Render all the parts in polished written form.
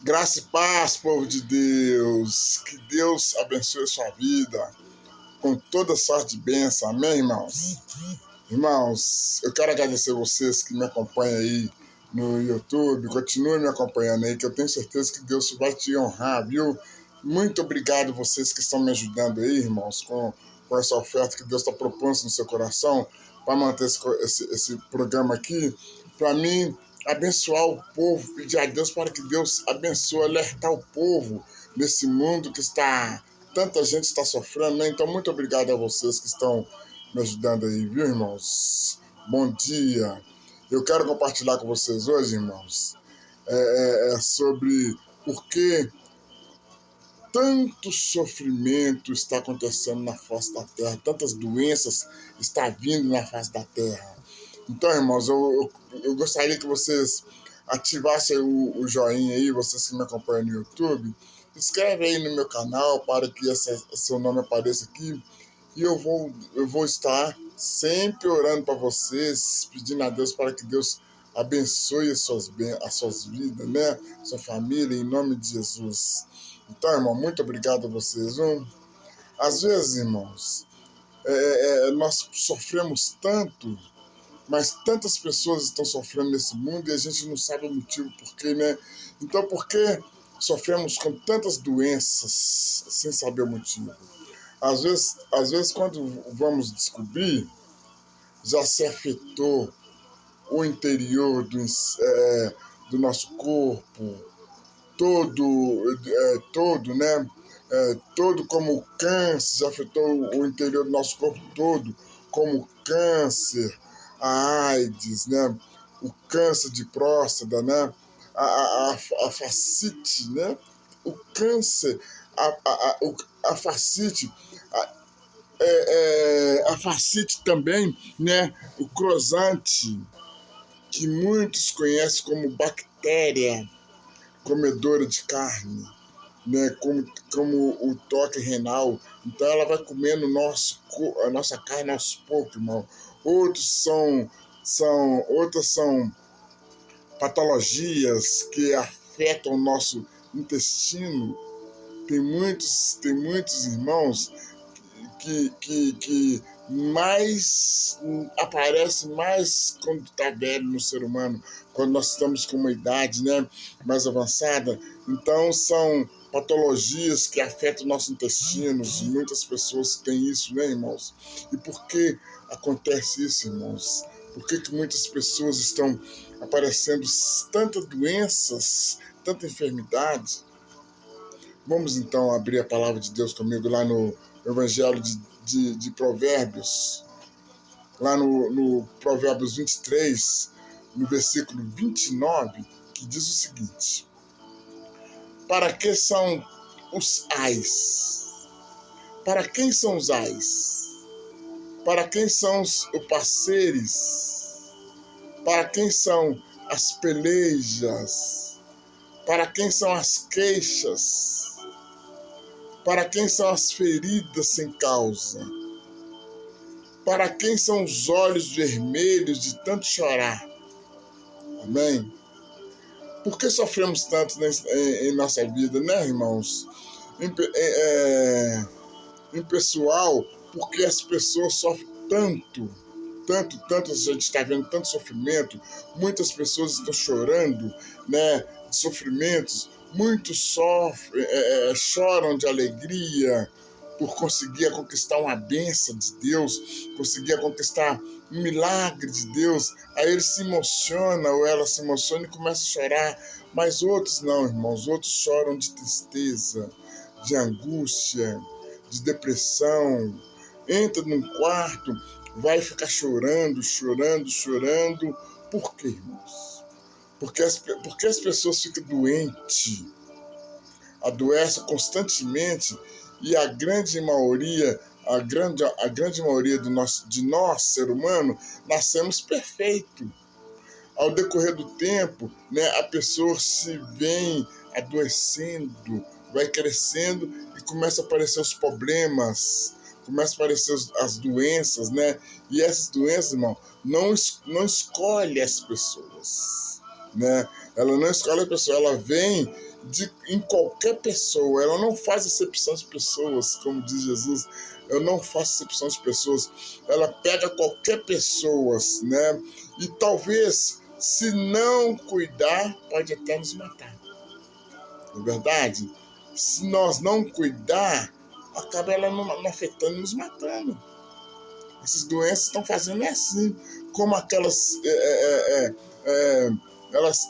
Graça e paz, povo de Deus. Que Deus abençoe a sua vida com toda sorte de bênção. Amém, irmãos? Irmãos, eu quero agradecer vocês que me acompanham aí no YouTube. Continue me acompanhando aí, que eu tenho certeza que Deus vai te honrar, viu? Muito obrigado vocês que estão me ajudando aí, irmãos, com essa oferta que Deus está propondo no seu coração para manter esse programa aqui. Para mim, abençoar o povo, pedir a Deus para que Deus abençoe, alertar o povo nesse mundo que está... Tanta gente está sofrendo, né? Então, muito obrigado a vocês que estão me ajudando aí, viu, irmãos? Bom dia. Eu quero compartilhar com vocês hoje, irmãos, sobre por que tanto sofrimento está acontecendo na face da terra, tantas doenças estão vindo na face da terra. Então, irmãos, eu gostaria que vocês ativassem o joinha aí, vocês que me acompanham no YouTube. Inscreve aí no meu canal para que seu nome apareça aqui. E eu vou estar sempre orando para vocês, pedindo a Deus para que Deus abençoe as suas vidas, né? Sua família, em nome de Jesus. Então, irmão, muito obrigado a vocês. Às vezes, irmãos, nós sofremos tanto, mas tantas pessoas estão sofrendo nesse mundo e a gente não sabe o motivo por quê, né? Então, por que sofremos com tantas doenças sem saber o motivo? Às vezes, quando vamos descobrir, já se afetou o interior do nosso corpo, todo, né? Todo como câncer, já afetou o interior do nosso corpo todo, como câncer, a AIDS, né? O câncer de próstata, né? A fascite, né? O câncer, a fascite, a fascite também, né? O crosante, que muitos conhecem como bactéria comedora de carne, né? Como o toque renal. Então ela vai comendo a nossa carne aos poucos, irmão. Outras são patologias que afetam o nosso intestino. Tem muitos irmãos que mais aparece mais quando está velho no ser humano, quando nós estamos com uma idade, né, mais avançada. Então são patologias que afetam nossos intestinos. Muitas pessoas têm isso, né, irmãos? E por que acontece isso, irmãos? Por que muitas pessoas estão aparecendo tantas doenças, tanta enfermidade? Vamos então abrir a palavra de Deus comigo lá no Evangelho de Provérbios, lá no Provérbios 23, no versículo 29, que diz o seguinte: para que são os ais? Para quem são os ais? Para quem são os parceiros? Para quem são as pelejas? Para quem são as queixas? Para quem são as feridas sem causa? Para quem são os olhos vermelhos de tanto chorar? Amém? Por que sofremos tanto em nossa vida, né, irmãos? Em pessoal, porque as pessoas sofrem tanto, a gente está vendo tanto sofrimento, muitas pessoas estão chorando, né, de sofrimentos, muitos choram de alegria por conseguir conquistar uma bênção de Deus, conseguir conquistar um milagre de Deus. Aí ele se emociona ou ela se emociona e começa a chorar. Mas outros não, irmãos, outros choram de tristeza, de angústia, de depressão. Entra num quarto, vai ficar chorando. Por quê, irmãos? Porque as pessoas ficam doentes, adoecem constantemente, e a grande maioria de nós, ser humano, nascemos perfeitos. Ao decorrer do tempo, né, a pessoa se vem adoecendo, vai crescendo e começa a aparecer os problemas, começa a aparecer as doenças, né? E essas doenças, irmão, não escolhe as pessoas. né? Ela não escolhe a pessoa, ela vem em qualquer pessoa, ela não faz acepção de pessoas, como diz Jesus, eu não faço acepção de pessoas, ela pega qualquer pessoa, né? E talvez, se não cuidar, pode até nos matar, não é verdade? Se nós não cuidar, acaba ela não afetando e nos matando. Essas doenças estão fazendo assim, como aquelas elas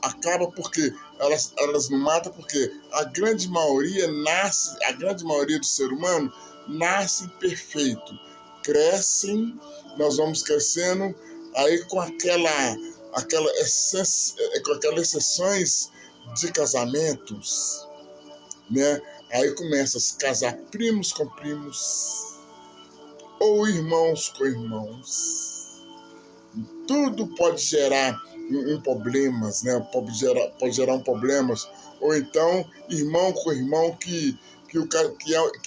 acabam porque elas não matam porque a grande maioria do ser humano nasce perfeito, crescem, nós vamos crescendo, aí com aquelas exceções de casamentos, né? Aí começa a se casar primos com primos ou irmãos com irmãos. Tudo pode gerar problemas, né? Pode gerar problemas. Ou então, irmão com irmão, que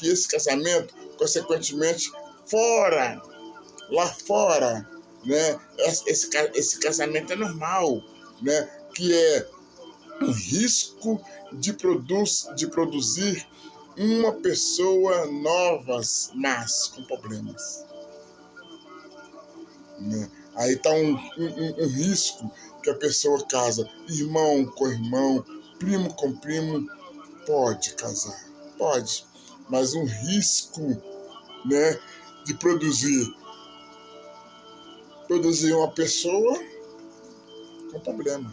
esse casamento, consequentemente, lá fora, né? Esse casamento é normal, né? Que é um risco de produzir uma pessoa novas, mas com problemas, né? Aí está um risco que a pessoa casa irmão com irmão, primo com primo, pode casar, pode, mas um risco, né, de produzir uma pessoa com problema,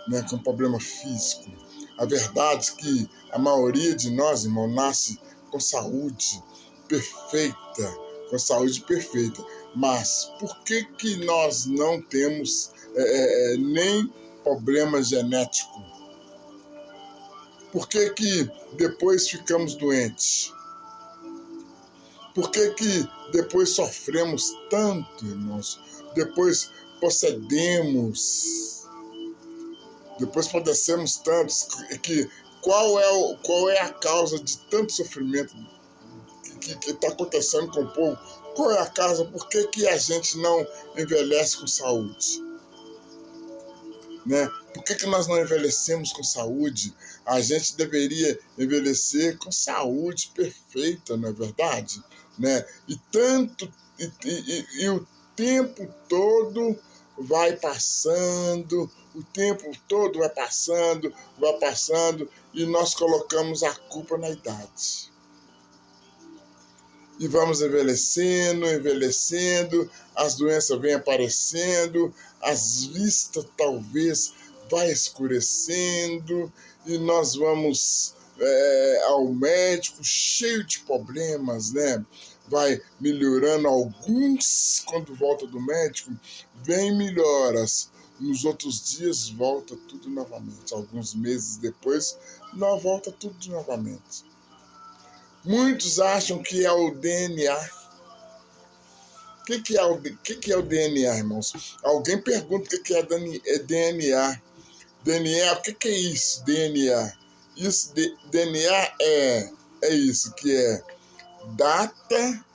né, com problema físico. A verdade é que a maioria de nós, irmão, nasce com saúde perfeita, mas por que nós não temos nem problema genético? Por que depois ficamos doentes? Por que depois sofremos tanto, irmãos? Depois padecemos tanto, qual é a causa de tanto sofrimento que está acontecendo com o povo? Qual é a causa? Por que a gente não envelhece com saúde? Né? Por que nós não envelhecemos com saúde? A gente deveria envelhecer com saúde perfeita, não é verdade? Né? E o tempo todo vai passando, e nós colocamos a culpa na idade. E vamos envelhecendo, as doenças vêm aparecendo, as vistas talvez vai escurecendo, e nós vamos ao médico cheio de problemas, né? Vai melhorando alguns, quando volta do médico, vem melhoras. Nos outros dias volta tudo novamente. Alguns meses depois, volta tudo novamente. Muitos acham que é o DNA. O que é o DNA, irmãos? Alguém pergunta o que é DNA. DNA, o que é isso, DNA? Isso, DNA é isso, que é data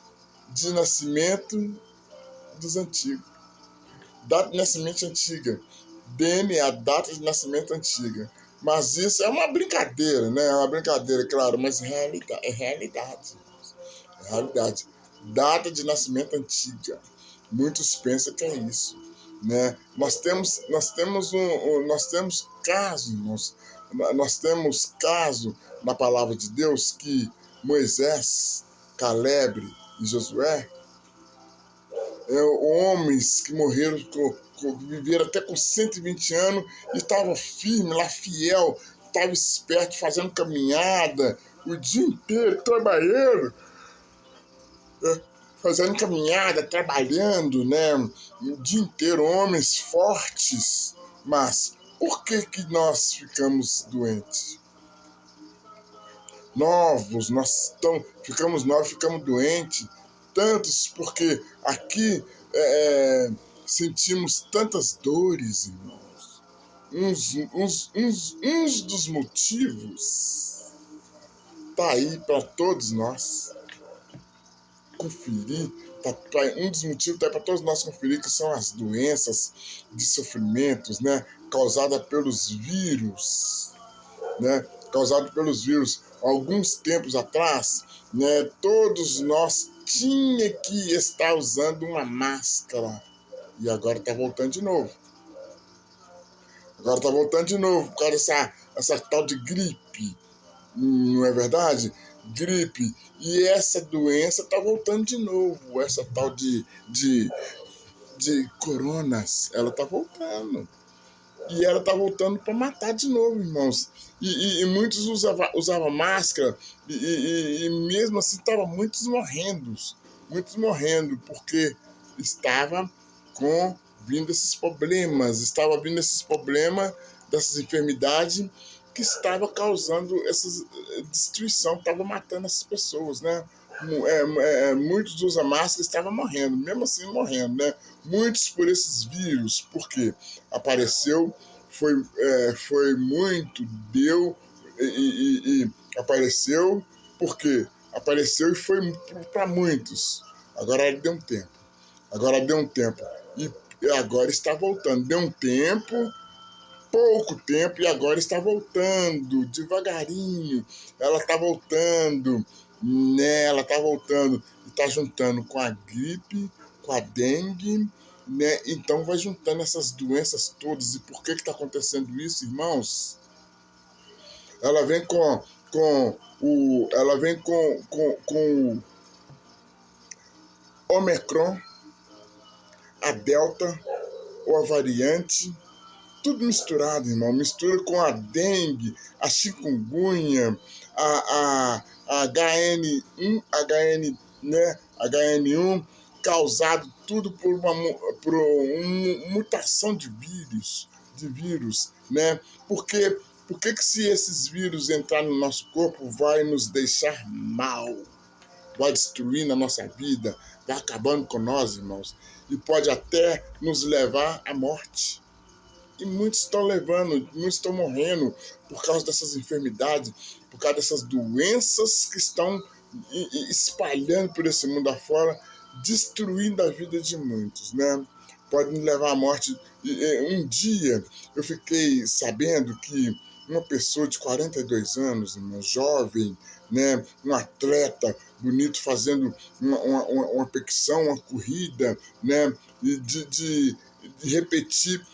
de nascimento dos antigos. Data de nascimento antiga. DNA, data de nascimento antiga. Mas isso é uma brincadeira, né? É uma brincadeira, claro, mas é realidade. É realidade. Data de nascimento antiga. Muitos pensam que é isso, né? Nós temos caso na palavra de Deus que Moisés, Caleb e Josué, homens que morreram, viveram até com 120 anos e estavam firmes lá, fiel, estavam espertos, fazendo caminhada o dia inteiro, trabalhando, né? O dia inteiro, homens fortes. Mas por que nós ficamos doentes? Ficamos doentes, tantos, porque aqui sentimos tantas dores, irmãos. Uns dos motivos tá aí para todos nós conferir, Um dos motivos está para todos nós conferir que são as doenças de sofrimentos, né, causadas pelos vírus, né, causado pelos vírus. Alguns tempos atrás, né, todos nós tinha que estar usando uma máscara e agora está voltando de novo. Agora está voltando de novo por causa dessa tal de gripe, não é verdade? Gripe. E essa doença está voltando de novo, essa tal de coronas, ela está voltando. E ela está voltando para matar de novo, irmãos. E muitos usavam máscara e mesmo assim estavam muitos morrendo, porque estava vindo esses problemas, dessas enfermidades que estava causando essa destruição, estava matando essas pessoas, né? Muitos usam máscara e estavam morrendo, mesmo assim morrendo, né? Muitos por esses vírus, porque apareceu, foi muito, deu e apareceu, porque apareceu e foi para muitos. Agora deu um tempo. E agora está voltando. Deu um tempo, pouco tempo, e agora está voltando, devagarinho. Ela está voltando, né? Ela está voltando e está juntando com a gripe, com a dengue, né? Então vai juntando essas doenças todas. E por que está acontecendo isso, irmãos? Ela vem com o Omicron, a Delta, ou a variante, tudo misturado, irmão. Mistura com a dengue, a chikungunya, a HN1, causado tudo por uma mutação de vírus, né? Por que se esses vírus entrarem no nosso corpo vai nos deixar mal? Vai destruindo a nossa vida, vai acabando com nós, irmãos, e pode até nos levar à morte. E muitos estão morrendo por causa dessas enfermidades, por causa dessas doenças que estão espalhando por esse mundo afora, destruindo a vida de muitos, né? Pode nos levar à morte. Um dia eu fiquei sabendo que uma pessoa de 42 anos, uma jovem, né, um atleta bonito, fazendo uma petição, uma corrida, né, e de repetir,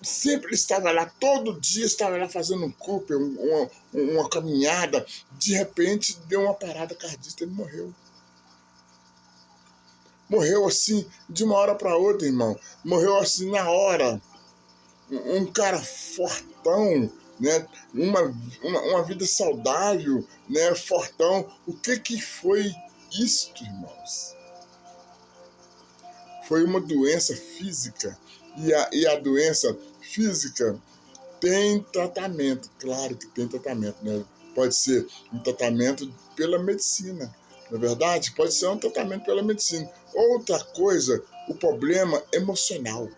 sempre estava lá, todo dia estava lá fazendo um Cooper, uma caminhada. De repente deu uma parada cardíaca, ele morreu. Morreu assim, de uma hora para outra, irmão. Morreu assim na hora. Um cara fortão, né? Uma vida saudável, né? Fortão. O que foi isto, irmãos? Foi uma doença física. E a doença física tem tratamento. Claro que tem tratamento, né? Pode ser um tratamento pela medicina. Na verdade, pode ser um tratamento pela medicina. Outra coisa, o problema emocional.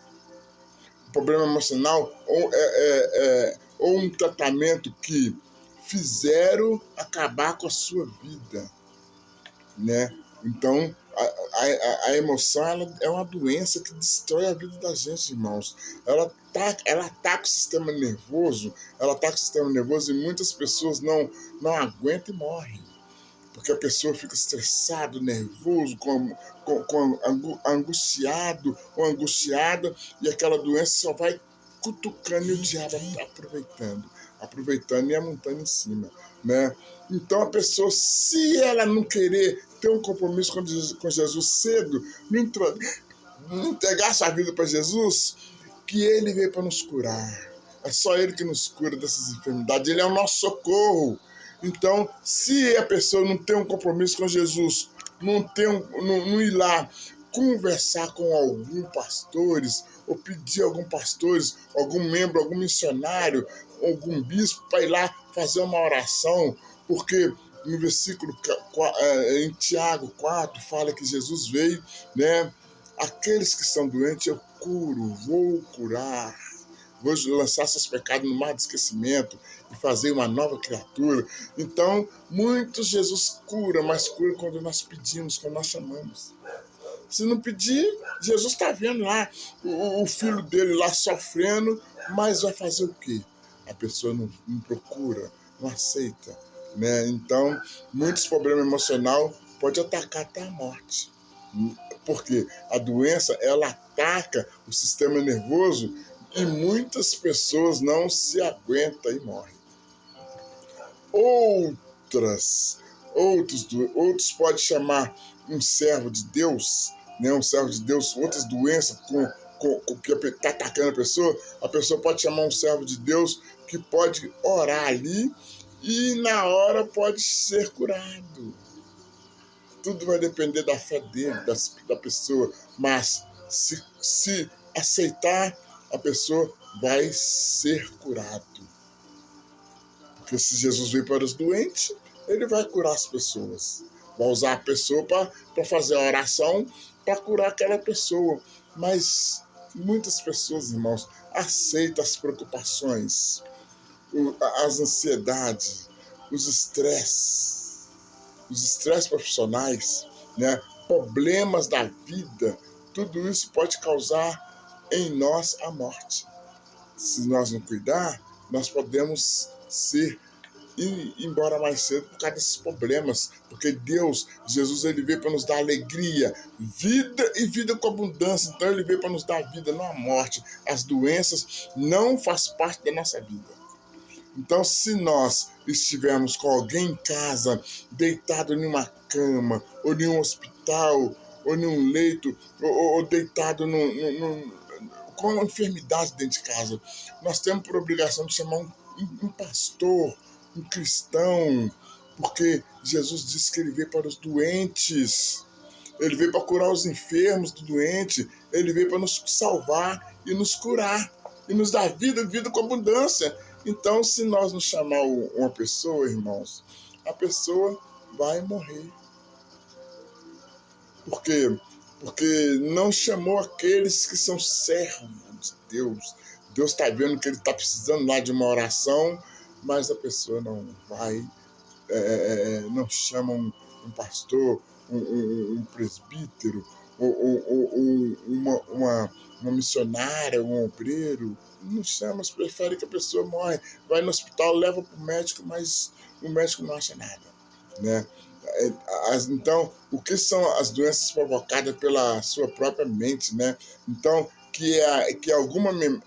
O problema emocional ou um tratamento que fizeram acabar com a sua vida, né? Então, a emoção ela é uma doença que destrói a vida da gente, irmãos. Ela ataca o sistema nervoso, e muitas pessoas não aguentam e morrem. Porque a pessoa fica estressado, nervoso, angustiado ou angustiada, e aquela doença só vai cutucando e o diabo aproveitando e amontando em cima, né? Então a pessoa, se ela não querer ter um compromisso com Jesus cedo, não entregar sua vida para Jesus, que ele veio para nos curar. É só ele que nos cura dessas enfermidades, ele é o nosso socorro. Então, se a pessoa não tem um compromisso com Jesus, não ir lá conversar com algum pastores, ou pedir a algum pastores, algum membro, algum missionário, algum bispo, para ir lá fazer uma oração, porque no versículo em Tiago 4 fala que Jesus veio, né? Aqueles que estão doentes eu curo, vou curar, vou lançar seus pecados no mar do esquecimento e fazer uma nova criatura. Então, muitos Jesus cura, mas cura quando nós pedimos, quando nós chamamos. Se não pedir, Jesus está vendo lá o filho dele lá sofrendo, mas vai fazer o quê? A pessoa não procura, não aceita, né? Então, muitos problemas emocionais podem atacar até a morte. Porque a doença, ela ataca o sistema nervoso e muitas pessoas não se aguentam e morrem. Outros podem chamar um servo de Deus, né? Um servo de Deus, outras doenças que está atacando a pessoa pode chamar um servo de Deus que pode orar ali e na hora pode ser curado. Tudo vai depender da fé dele, da pessoa, mas se aceitar, a pessoa vai ser curado. Porque se Jesus veio para os doentes, ele vai curar as pessoas. Vai usar a pessoa para fazer a oração para curar aquela pessoa. Mas muitas pessoas, irmãos, aceitam as preocupações, as ansiedades, os estresses profissionais, né? Problemas da vida. Tudo isso pode causar em nós a morte. Se nós não cuidar, nós podemos ir embora mais cedo por causa desses problemas, porque Jesus, ele veio para nos dar alegria, vida e vida com abundância. Então ele veio para nos dar vida, não a morte. As doenças não fazem parte da nossa vida. Então, se nós estivermos com alguém em casa, deitado em uma cama, ou em um hospital, ou em um leito, ou deitado com uma enfermidade dentro de casa, nós temos por obrigação de chamar um pastor, um cristão, porque Jesus disse que ele veio para os doentes, ele veio para curar os enfermos do doente, ele veio para nos salvar e nos curar, e nos dar vida com abundância. Então, se nós não chamar uma pessoa, irmãos, a pessoa vai morrer. Por quê? Porque não chamou aqueles que são servos de Deus. Deus está vendo que ele está precisando lá de uma oração, mas a pessoa não vai, não chama um pastor, um presbítero, ou uma missionária, um obreiro. Não chama, prefere que a pessoa morre. Vai no hospital, leva para o médico, mas o médico não acha nada, né? Então, o que são as doenças provocadas pela sua própria mente, né? Então, de alguma maneira,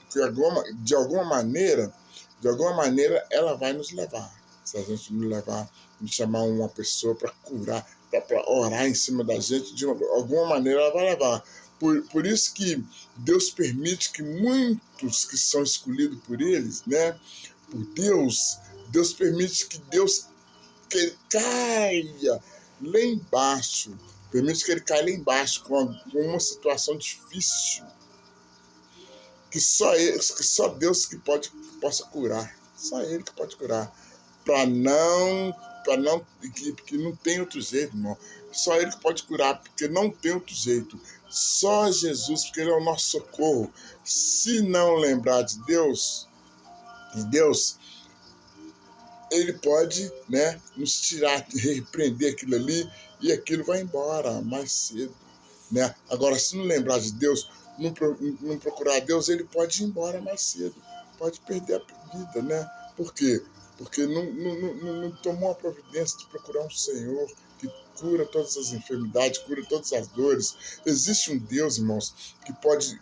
ela vai nos levar. Se a gente não levar, chamar uma pessoa para curar, para orar em cima da gente, de alguma maneira ela vai levar. Por isso que Deus permite que muitos que são escolhidos por eles, né, por Deus permite que que ele caia lá embaixo, permite que ele caia lá embaixo com uma situação difícil, que só Deus possa curar, só Ele que pode curar, que não tem outro jeito, irmão. Só Ele que pode curar, porque não tem outro jeito. Só Jesus, porque Ele é o nosso socorro. Se não lembrar de Deus, Ele pode, né, nos tirar, repreender aquilo ali, e aquilo vai embora mais cedo, né? Agora, se não lembrar de Deus, não procurar Deus, ele pode ir embora mais cedo, pode perder a vida, né? Por quê? Porque não tomou a providência de procurar um Senhor que cura todas as enfermidades, cura todas as dores. Existe um Deus, irmãos, que pode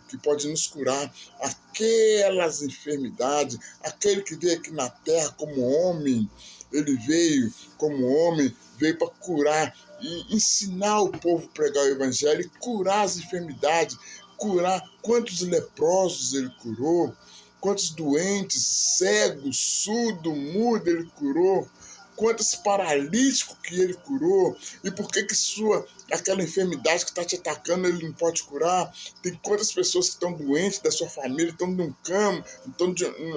nos curar aquelas enfermidades, aquele que veio aqui na terra como homem. Ele veio como homem, veio para curar e ensinar o povo a pregar o evangelho e curar as enfermidades, curar quantos leprosos ele curou, quantos doentes, cegos, surdo, mudo ele curou, quantos paralíticos que ele curou. E por que sua aquela enfermidade que está te atacando, ele não pode curar. Tem quantas pessoas que estão doentes da sua família, estão num cama, estão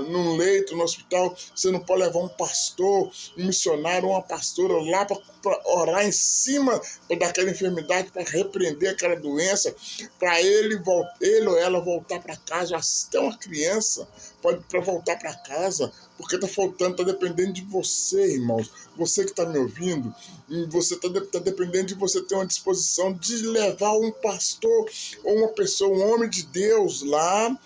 num leito, no hospital, você não pode levar um pastor, um missionário, uma pastora lá para orar em cima daquela enfermidade, para repreender aquela doença, para ele ou ela voltar para casa, até uma criança pode para voltar para casa, porque está faltando, está dependendo de você, irmãos. Você que está me ouvindo, você está dependendo de você ter uma disposição de levar um pastor ou uma pessoa, um homem de Deus lá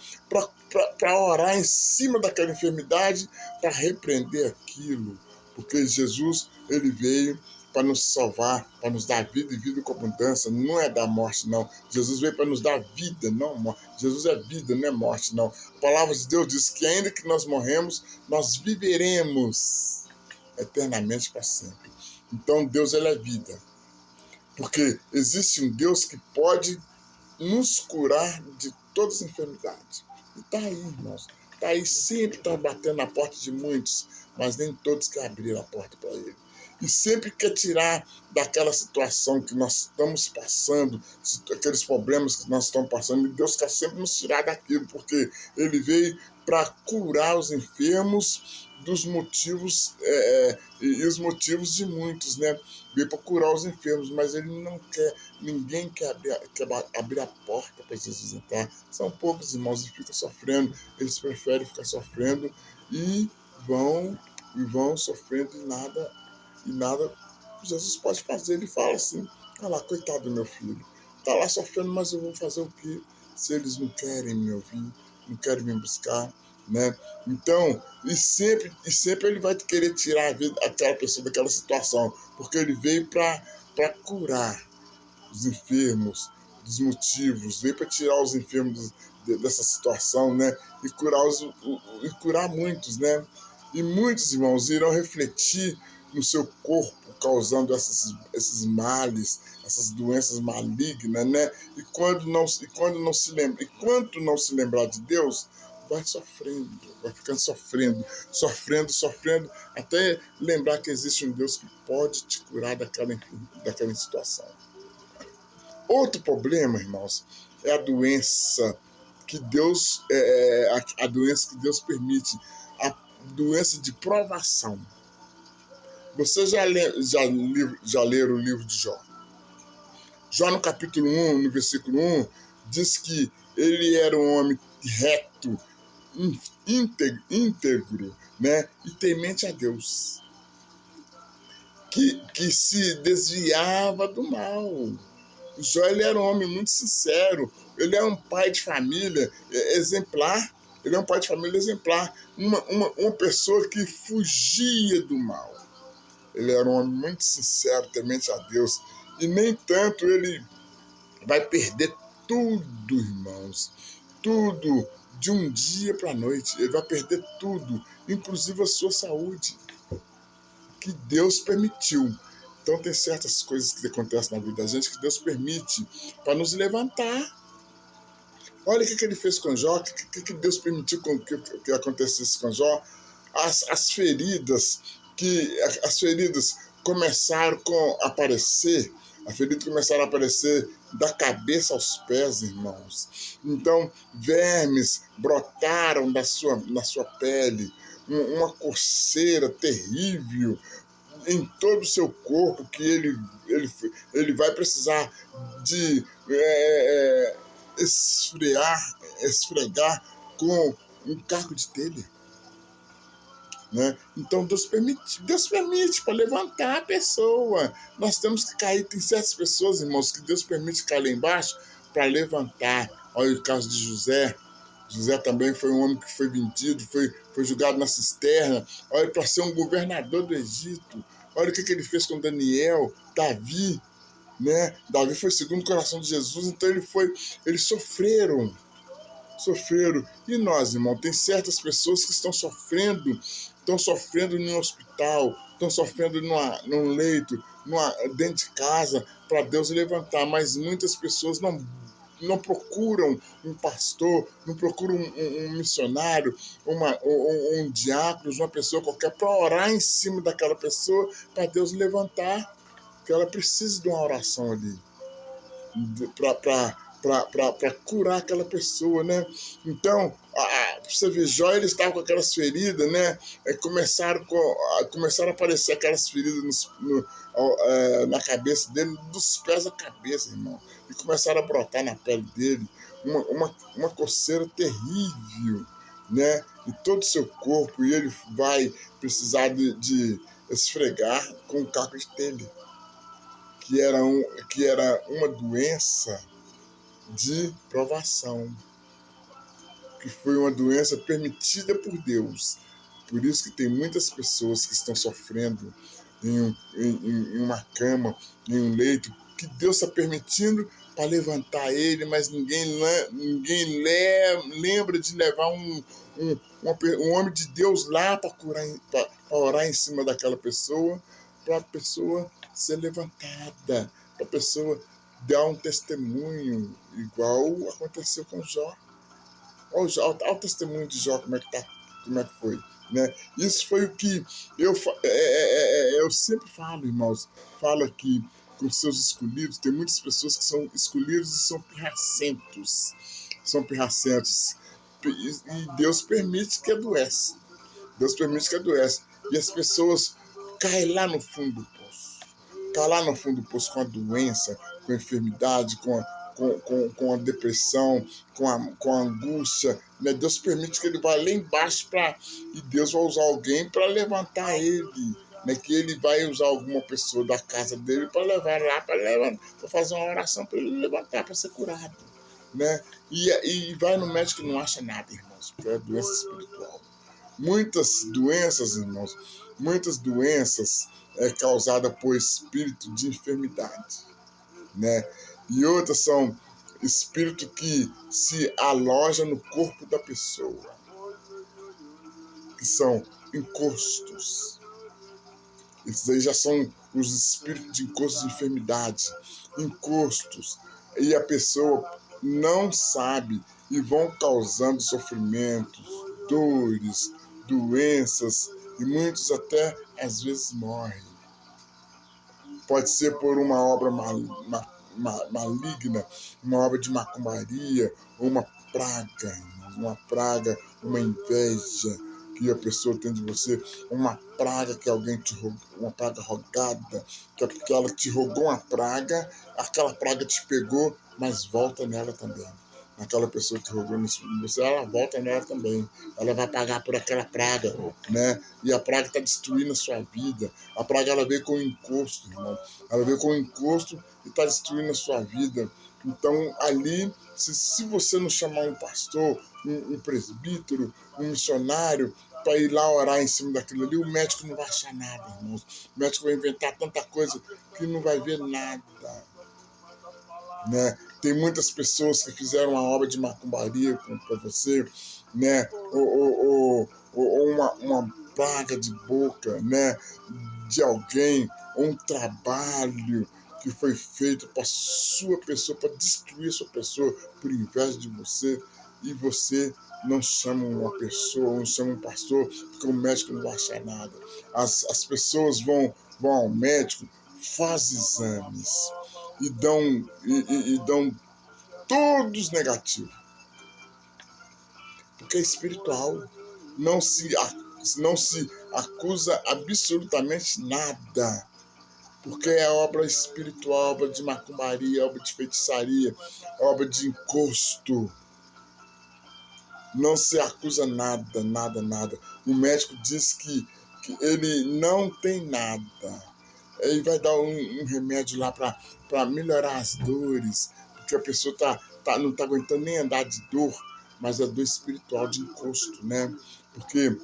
para orar em cima daquela enfermidade, para repreender aquilo. Porque Jesus, ele veio para nos salvar, para nos dar vida e vida com abundância. Não é dar morte, não. Jesus veio para nos dar vida, não morte. Jesus é vida, não é morte, não. A palavra de Deus diz que ainda que nós morremos, nós viveremos eternamente para sempre. Então Deus, ele é vida. Porque existe um Deus que pode nos curar de todas as enfermidades. E está aí, irmãos. Está aí, sempre está batendo na porta de muitos, mas nem todos querem abrir a porta para ele. E sempre quer tirar daquela situação que nós estamos passando, aqueles problemas que nós estamos passando, e Deus quer sempre nos tirar daquilo, porque ele veio para curar os enfermos dos motivos, e os motivos de muitos, né? Veio para curar os enfermos, mas ele não quer, ninguém quer abrir a porta para Jesus entrar. São poucos irmãos que ficam sofrendo, eles preferem ficar sofrendo e vão sofrendo e nada Jesus pode fazer. Ele fala assim: olha lá, coitado do meu filho, está lá sofrendo, mas eu vou fazer o quê? Se eles não querem me ouvir, não querem me buscar, né? Então, e sempre ele vai querer tirar a vida daquela pessoa daquela situação, porque ele veio para curar os enfermos dos motivos, veio para tirar os enfermos dessa situação, né? E curar muitos, né? E muitos irmãos irão refletir no seu corpo, causando esses males, essas doenças malignas, né? E quando não se lembrar de Deus, vai sofrendo, vai ficando sofrendo, até lembrar que existe um Deus que pode te curar daquela situação. Outro problema, irmãos, é a doença que Deus permite, a doença de provação. Você já leram o livro de Jó? Jó, no capítulo 1, no versículo 1, diz que ele era um homem reto, íntegro, né? E temente a Deus, que se desviava do mal. Jó, ele era um homem muito sincero, ele é um pai de família exemplar, uma pessoa que fugia do mal. Ele era um homem muito sincero, temente a Deus. E nem tanto ele vai perder tudo, irmãos. Tudo, de um dia para a noite. Ele vai perder tudo, inclusive a sua saúde, que Deus permitiu. Então tem certas coisas que acontecem na vida da gente que Deus permite para nos levantar. Olha o que ele fez com Jó, o que Deus permitiu que acontecesse com Jó. As feridas começaram a aparecer, da cabeça aos pés, irmãos. Então, vermes brotaram na sua pele, uma coceira terrível em todo o seu corpo, que ele vai precisar de esfregar com um caco de telha. Né? Então Deus permite para levantar a pessoa. Nós temos que cair. Tem certas pessoas, irmãos, que Deus permite cair lá embaixo para levantar. Olha o caso de José. José também foi um homem que foi vendido, foi jogado na cisterna. Olha, para ser um governador do Egito. Olha o que ele fez com Daniel, Davi, né? Davi foi segundo o coração de Jesus, então eles sofreram. E nós, irmão, tem certas pessoas que estão sofrendo em um hospital, estão sofrendo num leito, dentro de casa, para Deus levantar, mas muitas pessoas não procuram um pastor, não procuram um missionário, um diácono, uma pessoa qualquer, para orar em cima daquela pessoa, para Deus levantar, que ela precisa de uma oração ali. para curar aquela pessoa, né? Então, você vê, Jó, ele estava com aquelas feridas, né? Começaram a aparecer aquelas feridas na cabeça dele, dos pés à cabeça, irmão. E começaram a brotar na pele dele uma coceira terrível, né? Em todo o seu corpo, e ele vai precisar de esfregar com o caco de telha, que era uma doença de provação, que foi uma doença permitida por Deus. Por isso que tem muitas pessoas que estão sofrendo em uma cama, em um leito, que Deus está permitindo para levantar ele, mas ninguém lembra de levar um homem de Deus lá para orar em cima daquela pessoa, para a pessoa ser levantada, para a pessoa dar um testemunho, igual aconteceu com Jó. Olha o testemunho de Jó, como é que foi. Né? Isso foi o que eu sempre falo, irmãos. Falo aqui com seus escolhidos. Tem muitas pessoas que são escolhidos e são pirracentos. E Deus permite que adoece. E as pessoas caem lá no fundo do poço. Caem lá no fundo do poço com a doença, com a enfermidade, com a depressão, com a angústia, né? Deus permite que ele vá lá embaixo e Deus vai usar alguém para levantar ele, né? Que ele vai usar alguma pessoa da casa dele para levar lá, para fazer uma oração para ele levantar, para ser curado, né? E vai no médico e não acha nada, irmãos, porque é doença espiritual. Muitas doenças, irmãos, causadas por espírito de enfermidade, né? E outras são espírito que se aloja no corpo da pessoa, que são encostos. Esses aí já são os espíritos de encostos de enfermidade, encostos. E a pessoa não sabe e vão causando sofrimentos, dores, doenças, e muitos até às vezes morrem. Pode ser por uma obra maligna, uma obra de macumbaria, ou uma praga, uma inveja que a pessoa tem de você, uma praga que alguém te rogou, uma praga rogada, que ela te rogou uma praga, aquela praga te pegou, mas volta nela também. Aquela pessoa que rogou em você, ela volta nela também. Ela vai pagar por aquela praga, né? E a praga está destruindo a sua vida. A praga, ela veio com um encosto, irmão. Ela veio com um encosto e está destruindo a sua vida. Então, ali, se você não chamar um pastor, um presbítero, um missionário, para ir lá orar em cima daquilo ali, o médico não vai achar nada, irmãos. O médico vai inventar tanta coisa que não vai ver nada, né? Tem muitas pessoas que fizeram uma obra de macumbaria para você, né? Ou uma praga de boca, né? De alguém, ou um trabalho que foi feito para sua pessoa, para destruir a sua pessoa por inveja de você, e você não chama uma pessoa, não chama um pastor, porque o médico não vai achar nada. As pessoas vão ao médico, fazem exames e dão todos negativos, porque é espiritual. Não se acusa absolutamente nada, porque é obra espiritual, obra de macumbaria, obra de feitiçaria, obra de encosto. Não se acusa nada. O médico diz que ele não tem nada. Ele vai dar um remédio lá para melhorar as dores, porque a pessoa não está aguentando nem andar de dor, mas é dor espiritual de encosto, né? Porque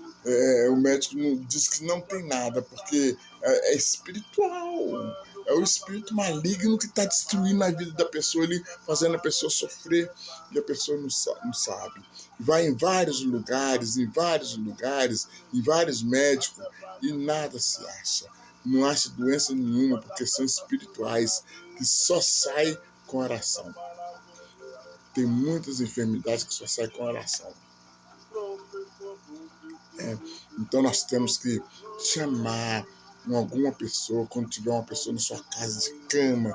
o médico diz que não tem nada, porque é espiritual. É o espírito maligno que está destruindo a vida da pessoa ali, fazendo a pessoa sofrer, e a pessoa não sabe. Vai em vários lugares, em vários médicos, e nada se acha. Não acha doença nenhuma, porque são espirituais, que só saem com oração. Tem muitas enfermidades que só saem com oração. Então nós temos que chamar alguma pessoa, quando tiver uma pessoa na sua casa de cama,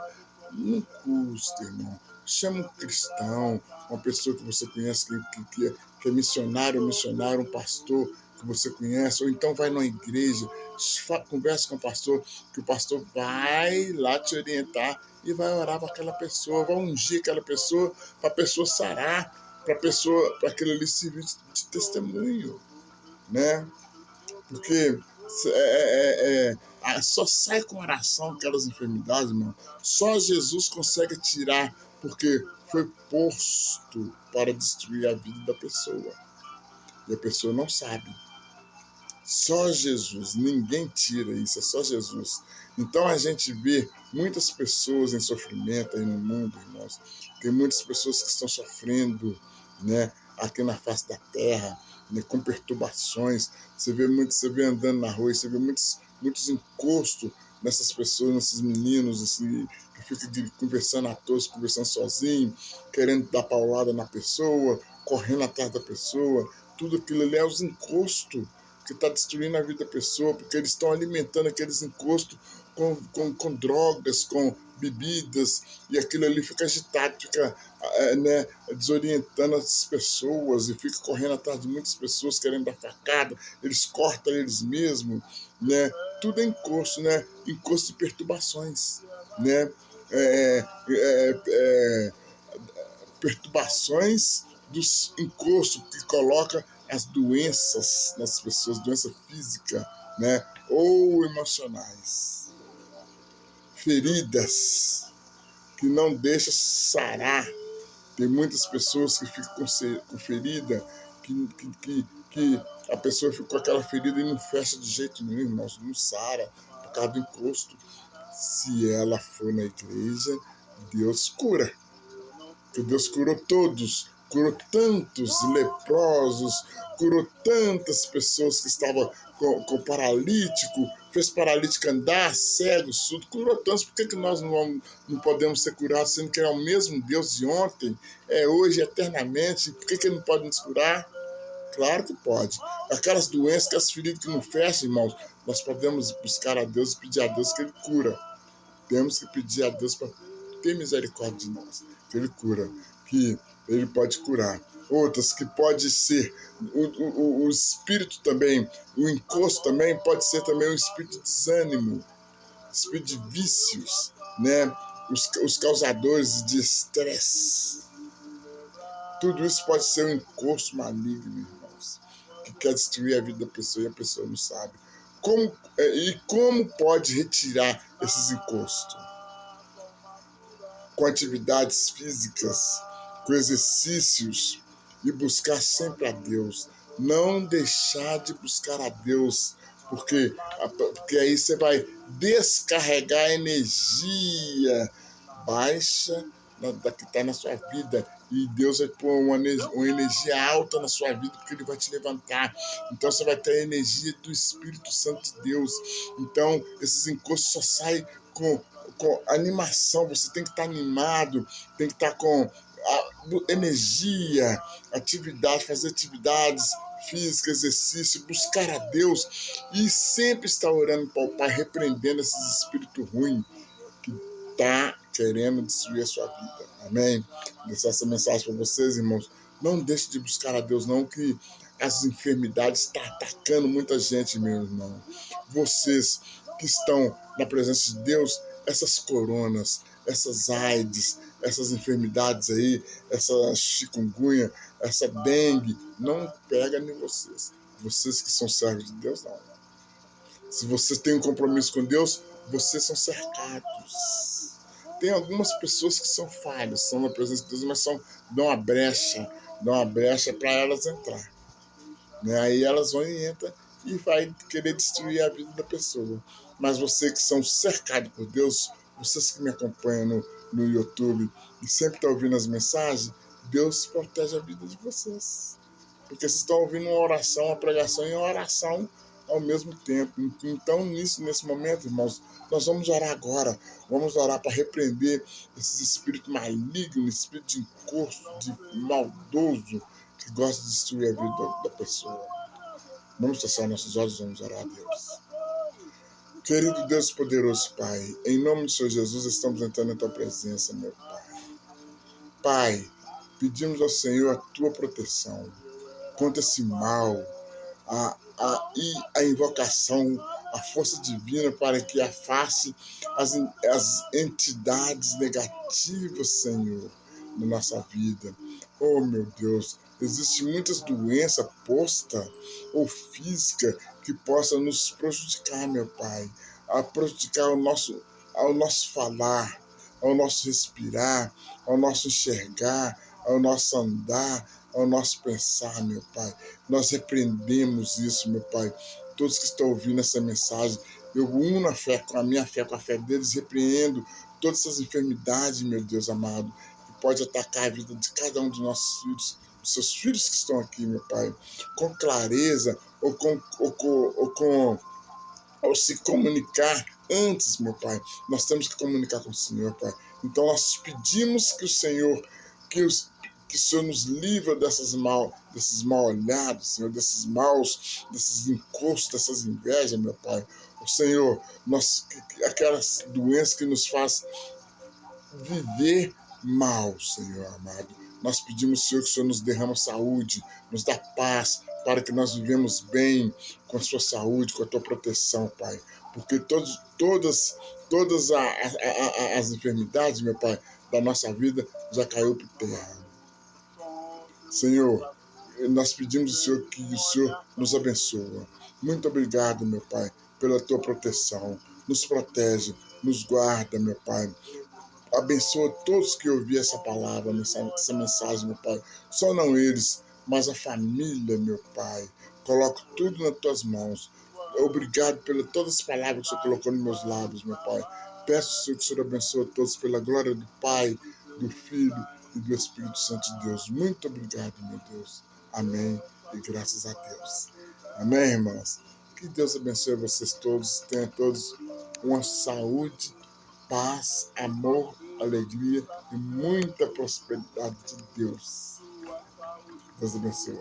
Não custa, irmão. Chama um cristão, uma pessoa que você conhece, que é missionário, um pastor que você conhece, ou então vai numa igreja, conversa com o pastor, que o pastor vai lá te orientar e vai orar para aquela pessoa, vai ungir aquela pessoa, para a pessoa sarar, para aquele ali servir de testemunho, né? Porque só sai com oração aquelas enfermidades, irmão. Só Jesus consegue tirar, porque foi posto para destruir a vida da pessoa. E a pessoa não sabe. Só Jesus, ninguém tira isso, é só Jesus. Então a gente vê muitas pessoas em sofrimento aí no mundo, irmãos. Tem muitas pessoas que estão sofrendo, né, aqui na face da terra, né, com perturbações. Você vê andando na rua, você vê muitos encostos nessas pessoas, nesses meninos, assim, que ficam conversando à toa, conversando sozinho, querendo dar paulada na pessoa, correndo atrás da pessoa. Tudo aquilo ali é os encostos que está destruindo a vida da pessoa, porque eles estão alimentando aqueles encostos com drogas, com bebidas, e aquilo ali fica agitado, fica né, desorientando as pessoas, e fica correndo atrás de muitas pessoas querendo dar facada, eles cortam eles mesmos, né? Tudo é encosto, né? Encosto de perturbações, né? É, é, é, perturbações dos encostos que coloca as doenças nas pessoas, doença física, né, ou emocionais, feridas que não deixam sarar. Tem muitas pessoas que ficam com ferida, que a pessoa ficou com aquela ferida e não fecha de jeito nenhum, irmãos, não sara por causa do encosto. Se ela for na igreja, Deus cura. Que Deus curou todos, curou tantos leprosos, curou tantas pessoas que estavam com paralítico, fez paralítico andar, cego, surdo, curou tantos. Por que nós não podemos ser curados, sendo que é o mesmo Deus de ontem, hoje, eternamente? Por que ele não pode nos curar? Claro que pode. Aquelas doenças, aquelas feridas que não fecham, irmãos, nós podemos buscar a Deus e pedir a Deus que ele cura. Temos que pedir a Deus para ter misericórdia de nós, que ele cura, que ele pode curar. Outras que pode ser o espírito também, o encosto também pode ser também o espírito de desânimo, espírito de vícios, né? Os causadores de estresse. Tudo isso pode ser um encosto maligno, irmãos, que quer destruir a vida da pessoa e a pessoa não sabe. Como pode retirar esses encostos? Com atividades físicas, com exercícios e buscar sempre a Deus. Não deixar de buscar a Deus, porque aí você vai descarregar a energia baixa da que está na sua vida, e Deus vai pôr uma energia alta na sua vida, porque Ele vai te levantar. Então você vai ter a energia do Espírito Santo de Deus. Então esses encostos só saem com animação. Você tem que estar animado, tem que estar com energia, atividade, fazer atividades físicas, exercício, buscar a Deus e sempre estar orando para o Pai, repreendendo esses espíritos ruins que tá querendo destruir a sua vida. Amém? Deixar essa mensagem para vocês, irmãos. Não deixe de buscar a Deus, não, que as enfermidades estão atacando muita gente, meu irmão. Vocês que estão na presença de Deus, essas coronas, essas AIDS, essas enfermidades aí, essa chikungunya, essa dengue, não pega em vocês. Vocês que são servos de Deus, não. Se vocês têm um compromisso com Deus, vocês são cercados. Tem algumas pessoas que são falhas, são na presença de Deus, mas dão uma brecha para elas entrar. Né? Aí elas vão e entram e vai querer destruir a vida da pessoa. Mas vocês que são cercados por Deus, vocês que me acompanham no YouTube e sempre estão ouvindo as mensagens, Deus protege a vida de vocês. Porque vocês estão ouvindo uma oração, uma pregação e uma oração ao mesmo tempo. Então, nesse momento, irmãos, nós vamos orar agora. Vamos orar para repreender esses espíritos malignos, espírito de encosto, de maldoso, que gosta de destruir a vida da pessoa. Vamos fechar nossos olhos e vamos orar a Deus. Querido Deus poderoso, Pai, em nome do Senhor Jesus, estamos entrando na Tua presença, meu Pai. Pai, pedimos ao Senhor a Tua proteção contra esse mal, e a invocação, a força divina para que afaste as entidades negativas, Senhor, na nossa vida. Oh, meu Deus, existem muitas doenças postas ou físicas que possam nos prejudicar, meu Pai, a prejudicar ao nosso falar, ao nosso respirar, ao nosso enxergar, ao nosso andar, ao nosso pensar, meu Pai. Nós repreendemos isso, meu Pai. Todos que estão ouvindo essa mensagem, eu uno a fé com a minha fé, com a fé deles, repreendo todas essas enfermidades, meu Deus amado, que pode atacar a vida de cada um dos nossos filhos, dos seus filhos que estão aqui, meu Pai, com clareza ou se comunicar antes, meu Pai. Nós temos que comunicar com o Senhor, Pai. Então nós pedimos que o Senhor, que o Senhor nos livre desses mal olhados, Senhor, desses encostos, dessas invejas, meu Pai. O Senhor, aquelas doenças que nos faz viver mal, Senhor amado. Nós pedimos, Senhor, que o Senhor nos derrama saúde, nos dá paz, para que nós vivemos bem com a sua saúde, com a tua proteção, Pai. Porque todas as enfermidades, meu Pai, da nossa vida já caiu por terra. Senhor, nós pedimos ao Senhor que o Senhor nos abençoe. Muito obrigado, meu Pai, pela tua proteção. Nos protege, nos guarda, meu Pai. Abençoa todos que ouviram essa palavra, essa mensagem, meu Pai. Só não eles, mas a família, meu Pai. Coloco tudo nas tuas mãos. Obrigado pelas todas as palavras que o Senhor colocou nos meus lábios, meu Pai. Peço, Senhor, que o Senhor abençoe a todos pela glória do Pai, do Filho e do Espírito Santo de Deus. Muito obrigado, meu Deus. Amém. E graças a Deus. Amém, irmãos. Que Deus abençoe vocês todos. Tenham todos uma saúde, paz, amor, alegria e muita prosperidade de Deus. Deus abençoe.